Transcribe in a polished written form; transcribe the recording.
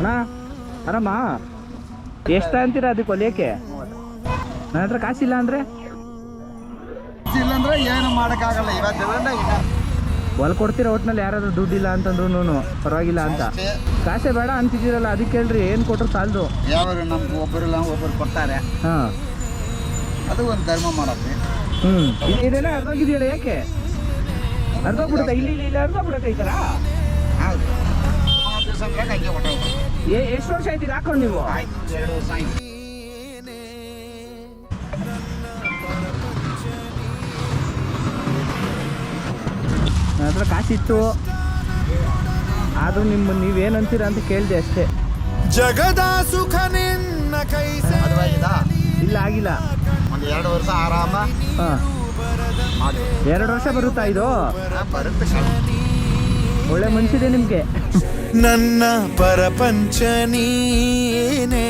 ಅಣ್ಣ ಆರಾಮ ಎಷ್ಟು ಅಂತೀರಾ ಅದಕ್ಕೆ ಹೊಲಿಯಕ್ಕೆ? ನನ್ನ ಹತ್ರ ಕಾಸಿಲ್ಲ ಅಂದರೆ ಇಲ್ಲಂದ್ರೆ ಏನು ಮಾಡೋಕ್ಕಾಗಲ್ಲ. ಇವತ್ತು ಹೊಲ್ ಕೊಡ್ತೀರಾ ಒಟ್ಟಿನಲ್ಲಿ ಯಾರಾದ್ರೂ ದುಡ್ಡಿಲ್ಲ ಅಂತಂದ್ರು ಪರವಾಗಿಲ್ಲ ಅಂತ. ಕಾಸೇ ಬೇಡ ಅಂತಿದ್ದೀರಲ್ಲ ಅದಕ್ಕೆ ಹೇಳ್ರಿ, ಏನು ಕೊಟ್ಟರು ಸಾಲದು. ಯಾರು ನಮ್ಗೆ ಒಬ್ಬರಿಲ್ಲ ಒಬ್ಬರು ಕೊಡ್ತಾರೆ, ಹಾಂ ಅದು ಒಂದು ಧರ್ಮ ಮಾಡತ್ತೆ. ಇದೆಲ್ಲ ಅರ್ಧೋಗಿದೆಯಲ್ಲ, ಯಾಕೆ ಅರ್ಧೋಗ್ಬಿಡುತ್ತೆ? ಇಲ್ಲಿ ಅರ್ಧೋಗ್ಬಿಡುತ್ತೆ ಈ ಥರ. ಹೌದು, 3 ದಿವಸ ಅಂದ್ರೆ ಹಂಗೆ ಹೊಟ್ಟೋಗ್ಬೋದು. ಎಷ್ಟು ವರ್ಷ ಆಯ್ತು ಹಾಕೊಂಡು ನೀವು? 2 ವರ್ಷ ಆಯ್ತು. ನನ್ನ ಹತ್ರ ಕಾಸಿತ್ತು, ಆದರೂ ನೀವೇನಂತೀರ ಅಂತ ಕೇಳಿದೆ ಅಷ್ಟೇ. ಜಗದ ಸುಖ ನಿನ್ನ ಕೈ ಇಲ್ಲ ಆಗಿಲ್ಲ. ಒಂದು 2 ವರ್ಷ ಆರಾಮ ಹಾಂ, 2 ವರ್ಷ ಬರುತ್ತಾ ಇದು? ಬರುತ್ತೆ. ಒಳ್ಳೆ ಮನ್ಸಿದೆ ನಿಮಗೆ. ನನ್ನ ಪರಪಂಚ ನೀನೇ.